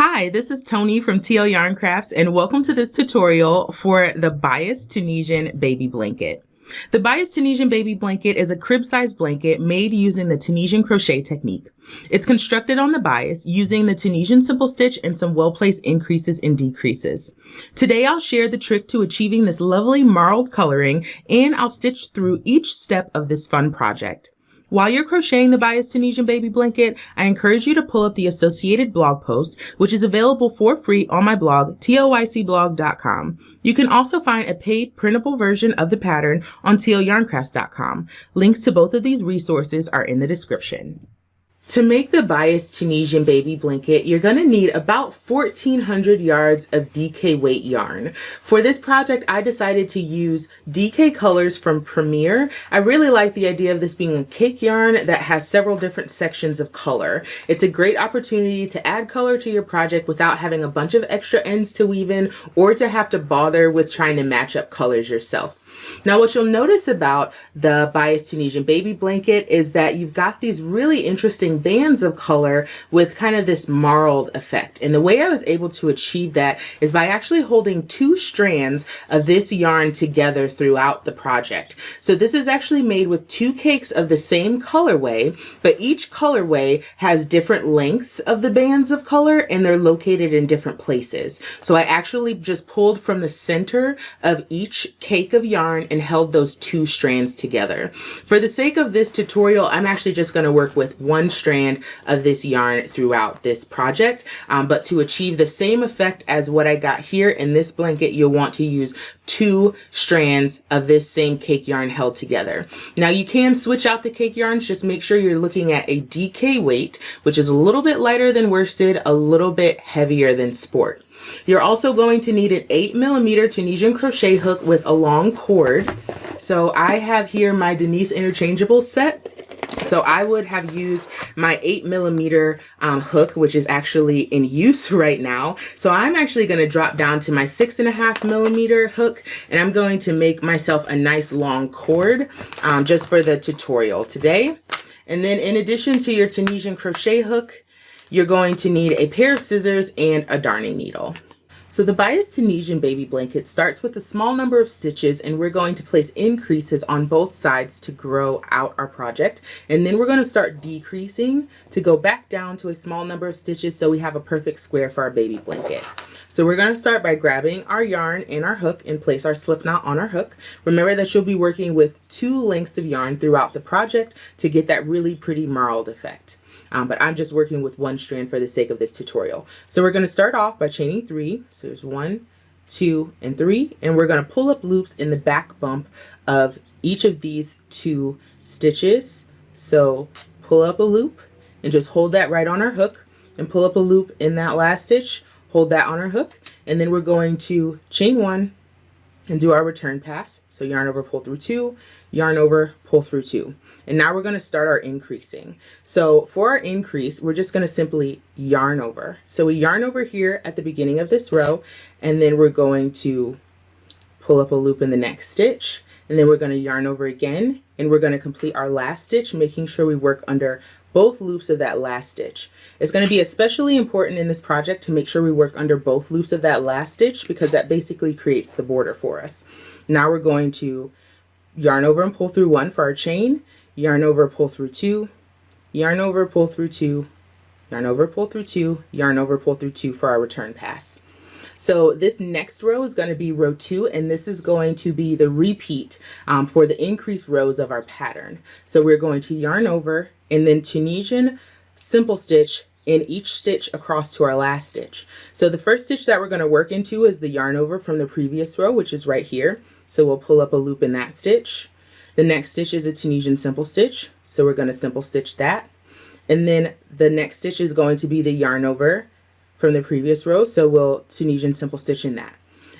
Hi, this is Tony from TL Yarn Crafts, and welcome to this tutorial for the Bias Tunisian Baby Blanket. The Bias Tunisian Baby Blanket is a crib-sized blanket made using the Tunisian crochet technique. It's constructed on the bias using the Tunisian simple stitch and some well-placed increases and decreases. Today I'll share the trick to achieving this lovely marled coloring, and I'll stitch through each step of this fun project. While you're crocheting the Bias Tunisian Baby Blanket, I encourage you to pull up the associated blog post, which is available for free on my blog, TLYCblog.com. You can also find a paid printable version of the pattern on tlyarncrafts.com. Links to both of these resources are in the description. To make the Bias Tunisian Baby Blanket, you're going to need about 1,400 yards of DK weight yarn. For this project, I decided to use DK colors from Premier. I really like the idea of this being a cake yarn that has several different sections of color. It's a great opportunity to add color to your project without having a bunch of extra ends to weave in or to have to bother with trying to match up colors yourself. Now, what you'll notice about the Bias Tunisian Baby Blanket is that you've got these really interesting bands of color with kind of this marled effect. And the way I was able to achieve that is by actually holding two strands of this yarn together throughout the project. So this is actually made with two cakes of the same colorway, but each colorway has different lengths of the bands of color and they're located in different places. So I actually just pulled from the center of each cake of yarn and held those two strands together. For the sake of this tutorial, I'm actually just going to work with one strand of this yarn throughout this project, but to achieve the same effect as what I got here in this blanket, you'll want to use two strands of this same cake yarn held together. Now you can switch out the cake yarns, just make sure you're looking at a DK weight, which is a little bit lighter than worsted, a little bit heavier than sport. You're also going to need an 8mm Tunisian crochet hook with a long cord. So I have here my Denise interchangeable set. So I would have used my 8mm hook, which is actually in use right now. So I'm actually going to drop down to my 6.5mm hook, and I'm going to make myself a nice long cord just for the tutorial today. And then in addition to your Tunisian crochet hook, you're going to need a pair of scissors and a darning needle. So the Bias Tunisian Baby Blanket starts with a small number of stitches, and we're going to place increases on both sides to grow out our project. And then we're going to start decreasing to go back down to a small number of stitches so we have a perfect square for our baby blanket. So we're going to start by grabbing our yarn and our hook and place our slip knot on our hook. Remember that you'll be working with two lengths of yarn throughout the project to get that really pretty marled effect. But I'm just working with one strand for the sake of this tutorial. So we're going to start off by chaining 3. So there's 1, 2, and 3. And we're going to pull up loops in the back bump of each of these 2 stitches. So pull up a loop and just hold that right on our hook, and pull up a loop in that last stitch, hold that on our hook, and then we're going to chain 1 and do our return pass. So yarn over, pull through 2, yarn over, pull through 2. And now we're going to start our increasing. So for our increase, we're just going to simply yarn over. So we yarn over here at the beginning of this row, and then we're going to pull up a loop in the next stitch, and then we're going to yarn over again, and we're going to complete our last stitch, making sure we work under both loops of that last stitch. It's going to be especially important in this project to make sure we work under both loops of that last stitch, because that basically creates the border for us. Now we're going to yarn over and pull through 1 for our chain, yarn over, pull through 2, yarn over, pull through 2, yarn over, pull through 2, yarn over, pull through 2 for our return pass. So this next row is going to be row 2, and this is going to be the repeat for the increased rows of our pattern. So we're going to yarn over and then Tunisian simple stitch in each stitch across to our last stitch. So the first stitch that we're going to work into is the yarn over from the previous row, which is right here. So we'll pull up a loop in that stitch. The next stitch is a Tunisian simple stitch, so we're going to simple stitch that. And then the next stitch is going to be the yarn over from the previous row, so we'll Tunisian simple stitch in that.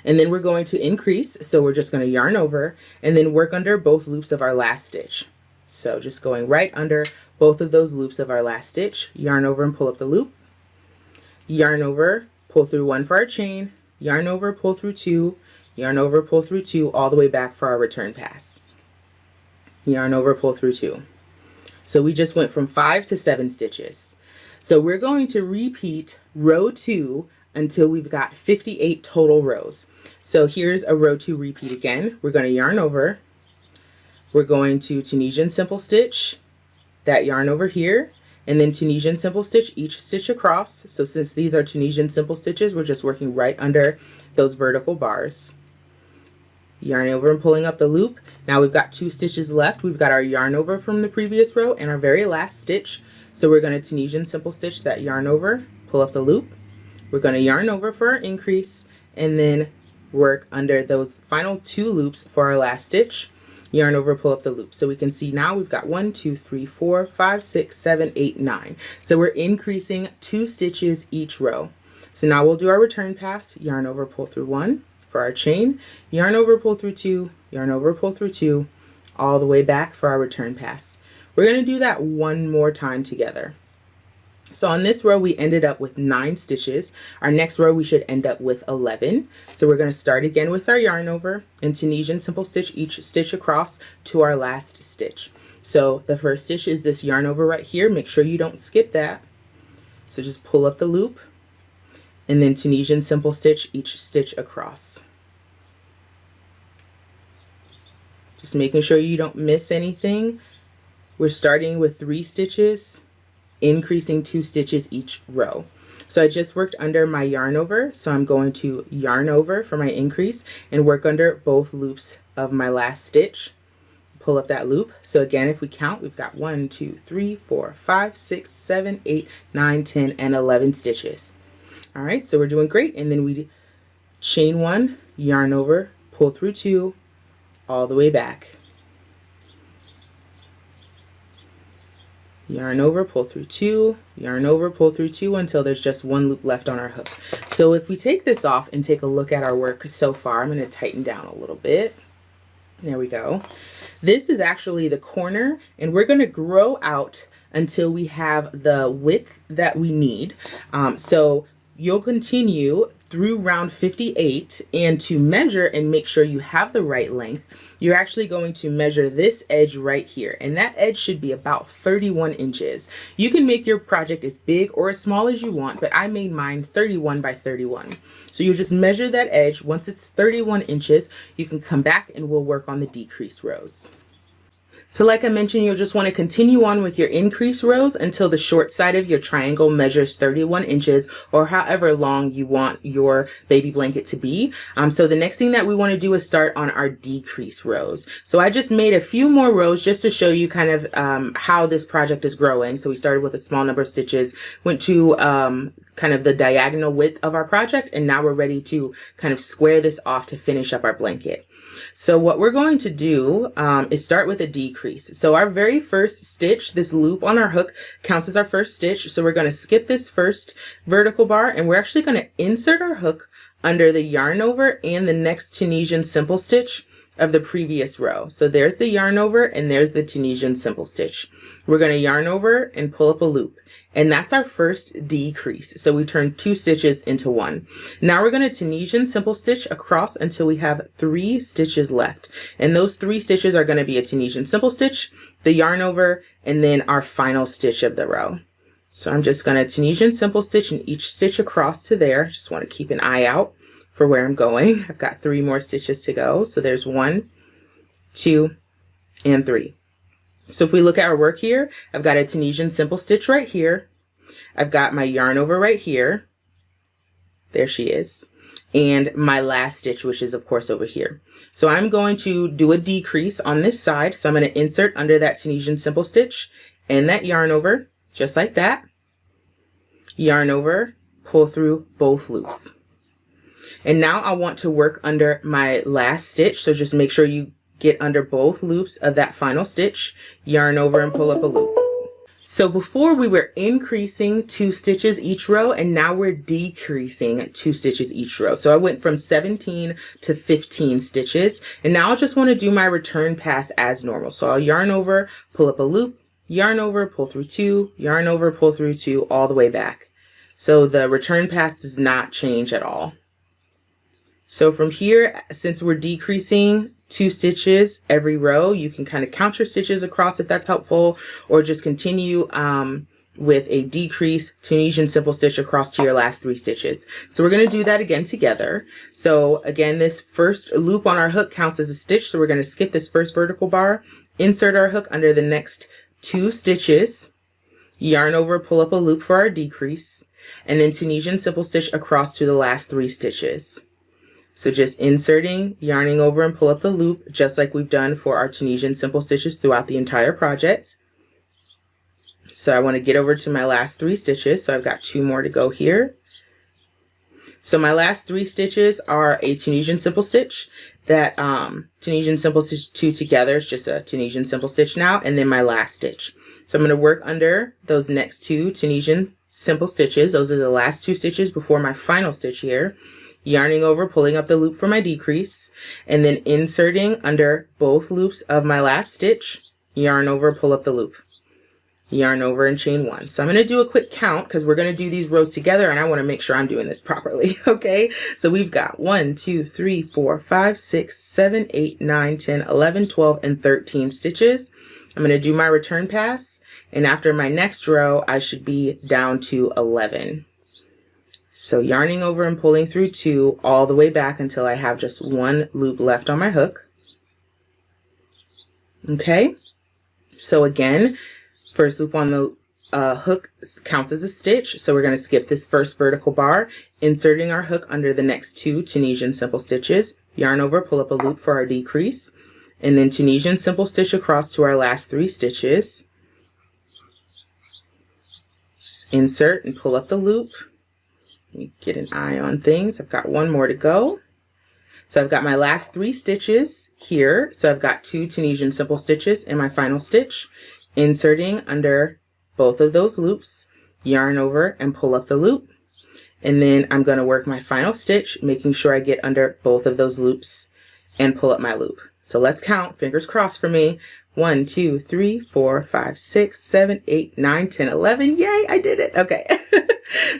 And then we're going to increase, so we're just going to yarn over and then work under both loops of our last stitch. So just going right under both of those loops of our last stitch, yarn over and pull up the loop, yarn over, pull through 1 for our chain, yarn over, pull through 2, yarn over, pull through 2, all the way back for our return pass. Yarn over, pull through 2. So we just went from 5 to 7 stitches. So we're going to repeat row 2 until we've got 58 total rows. So here's a row 2 repeat again. We're going to yarn over. We're going to Tunisian simple stitch, that yarn over here, and then Tunisian simple stitch each stitch across. So since these are Tunisian simple stitches, we're just working right under those vertical bars. Yarn over and pulling up the loop. Now we've got 2 stitches left. We've got our yarn over from the previous row and our very last stitch. So we're going to Tunisian simple stitch that yarn over, pull up the loop. We're going to yarn over for our increase and then work under those final 2 loops for our last stitch. Yarn over, pull up the loop. So we can see now we've got 1, 2, 3, 4, 5, 6, 7, 8, 9. So we're increasing 2 stitches each row. So now we'll do our return pass, yarn over, pull through 1 for our chain, yarn over, pull through 2, yarn over, pull through 2, all the way back for our return pass. We're going to do that one more time together. So on this row we ended up with 9 stitches. Our next row we should end up with 11. So we're going to start again with our yarn over and Tunisian simple stitch each stitch across to our last stitch. So the first stitch is this yarn over right here. Make sure you don't skip that. So just pull up the loop and then Tunisian simple stitch each stitch across. Just making sure you don't miss anything. We're starting with 3 stitches, increasing 2 stitches each row. So I just worked under my yarn over, so I'm going to yarn over for my increase and work under both loops of my last stitch. Pull up that loop. So again, if we count, we've got 1, 2, 3, 4, 5, 6, 7, 8, 9, 10, and 11 stitches. All right, so we're doing great. And then we chain 1, yarn over, pull through 2, all the way back. Yarn over, pull through 2, yarn over, pull through 2 until there's just 1 loop left on our hook. So if we take this off and take a look at our work so far, I'm going to tighten down a little bit. There we go. This is actually the corner, and we're going to grow out until we have the width that we need. So you'll continue through round 58, and to measure and make sure you have the right length, you're actually going to measure this edge right here, and that edge should be about 31 inches. You can make your project as big or as small as you want, but I made mine 31 by 31. So you just measure that edge. Once it's 31 inches, you can come back and we'll work on the decrease rows. So like I mentioned, you'll just want to continue on with your increase rows until the short side of your triangle measures 31 inches or however long you want your baby blanket to be. So the next thing that we want to do is start on our decrease rows. So I just made a few more rows just to show you kind of how this project is growing. So we started with a small number of stitches, went to kind of the diagonal width of our project, and now we're ready to kind of square this off to finish up our blanket. So what we're going to do is start with a decrease. So our very first stitch, this loop on our hook, counts as our first stitch. So we're going to skip this first vertical bar, and we're actually going to insert our hook under the yarn over and the next Tunisian simple stitch of the previous row. So there's the yarn over and there's the Tunisian simple stitch. We're going to yarn over and pull up a loop, and that's our first decrease. So we turn 2 stitches into 1. Now we're going to Tunisian simple stitch across until we have 3 stitches left, and those 3 stitches are going to be a Tunisian simple stitch, the yarn over, and then our final stitch of the row. So I'm just going to Tunisian simple stitch in each stitch across to there. Just want to keep an eye out for where I'm going. I've got 3 more stitches to go. So there's 1, 2, and 3. So if we look at our work here, I've got a Tunisian simple stitch right here. I've got my yarn over right here. There she is. And my last stitch, which is of course over here. So I'm going to do a decrease on this side. So I'm going to insert under that Tunisian simple stitch and that yarn over, just like that. Yarn over, pull through both loops. And now I want to work under my last stitch. So just make sure you get under both loops of that final stitch, yarn over and pull up a loop. So before we were increasing 2 stitches each row, and now we're decreasing 2 stitches each row. So I went from 17 to 15 stitches, and now I just want to do my return pass as normal. So I'll yarn over, pull up a loop, yarn over, pull through 2, yarn over, pull through 2, all the way back. So the return pass does not change at all. So from here, since we're decreasing 2 stitches every row, you can kind of count your stitches across if that's helpful, or just continue with a decrease Tunisian simple stitch across to your last 3 stitches. So we're going to do that again together. So again, this first loop on our hook counts as a stitch. So we're going to skip this first vertical bar, insert our hook under the next 2 stitches, yarn over, pull up a loop for our decrease, and then Tunisian simple stitch across to the last 3 stitches. So just inserting, yarning over, and pull up the loop, just like we've done for our Tunisian simple stitches throughout the entire project. So I want to get over to my last 3 stitches. So I've got 2 more to go here. So my last 3 stitches are a Tunisian simple stitch. That Tunisian simple stitch 2 together is just a Tunisian simple stitch now, and then my last stitch. So I'm going to work under those next 2 Tunisian simple stitches. Those are the last 2 stitches before my final stitch here. Yarning over, pulling up the loop for my decrease, and then inserting under both loops of my last stitch, yarn over, pull up the loop, yarn over, and chain 1. So I'm going to do a quick count because we're going to do these rows together, and I want to make sure I'm doing this properly. Okay, so we've got 1, 2, 3, 4, 5, 6, 7, 8, 9, 10, 11, 12, and 13 stitches. I'm going to do my return pass, and after my next row, I should be down to 11. So yarning over and pulling through 2 all the way back until I have just 1 loop left on my hook. Okay, so again, first loop on the hook counts as a stitch. So we're going to skip this first vertical bar, inserting our hook under the next 2 Tunisian simple stitches, yarn over, pull up a loop for our decrease, and then Tunisian simple stitch across to our last 3 stitches. Just insert and pull up the loop. Let me get an eye on things. I've got 1 more to go. So I've got my last 3 stitches here. So I've got 2 Tunisian simple stitches in my final stitch, inserting under both of those loops, yarn over and pull up the loop. And then I'm going to work my final stitch, making sure I get under both of those loops and pull up my loop. So let's count, fingers crossed for me. 1, 2, 3, 4, 5, 6, 7, 8, 9, 10, 11. Yay, I did it. Okay.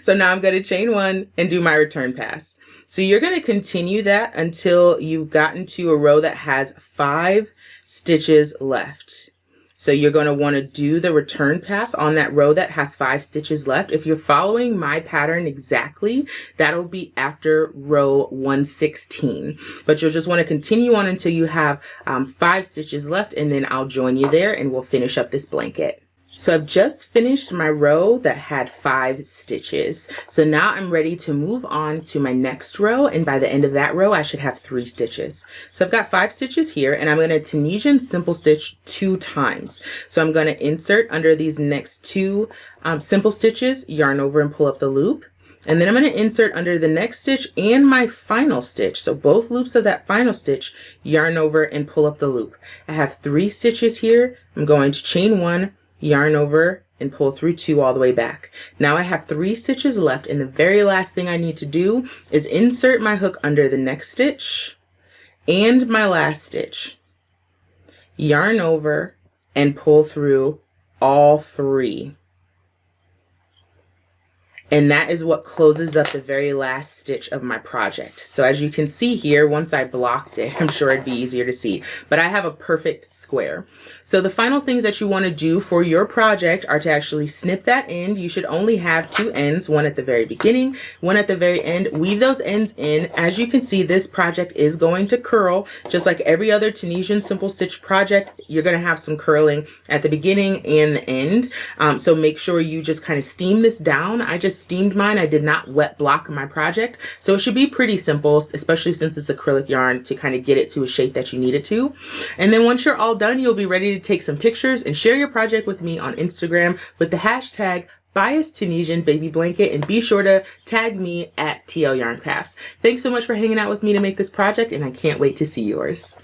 So now I'm going to chain 1 and do my return pass. So you're going to continue that until you've gotten to a row that has 5 stitches left. So you're going to want to do the return pass on that row that has 5 stitches left. If you're following my pattern exactly, that'll be after row 116. But you'll just want to continue on until you have 5 stitches left, and then I'll join you there and we'll finish up this blanket. So I've just finished my row that had 5 stitches. So now I'm ready to move on to my next row, and by the end of that row I should have 3 stitches. So I've got 5 stitches here, and I'm going to Tunisian simple stitch 2 times. So I'm going to insert under these next 2 simple stitches, yarn over and pull up the loop. And then I'm going to insert under the next stitch and my final stitch. So both loops of that final stitch, yarn over and pull up the loop. I have 3 stitches here. I'm going to chain 1, yarn over, and pull through 2 all the way back. Now I have 3 stitches left, and the very last thing I need to do is insert my hook under the next stitch and my last stitch, yarn over, and pull through all 3. And that is what closes up the very last stitch of my project. So as you can see here, once I blocked it, I'm sure it'd be easier to see, but I have a perfect square. So the final things that you want to do for your project are to actually snip that end. You should only have 2 ends, one at the very beginning, one at the very end. Weave those ends in. As you can see, this project is going to curl, just like every other Tunisian simple stitch project. You're going to have some curling at the beginning and the end. So make sure you just kind of steam this down. I just steamed mine. I did not wet block my project. So it should be pretty simple, especially since it's acrylic yarn, to kind of get it to a shape that you need it to. And then once you're all done, you'll be ready to take some pictures and share your project with me on Instagram with the hashtag Bias Tunisian Baby Blanket, and be sure to tag me at TL Yarn Crafts. Thanks so much for hanging out with me to make this project, and I can't wait to see yours.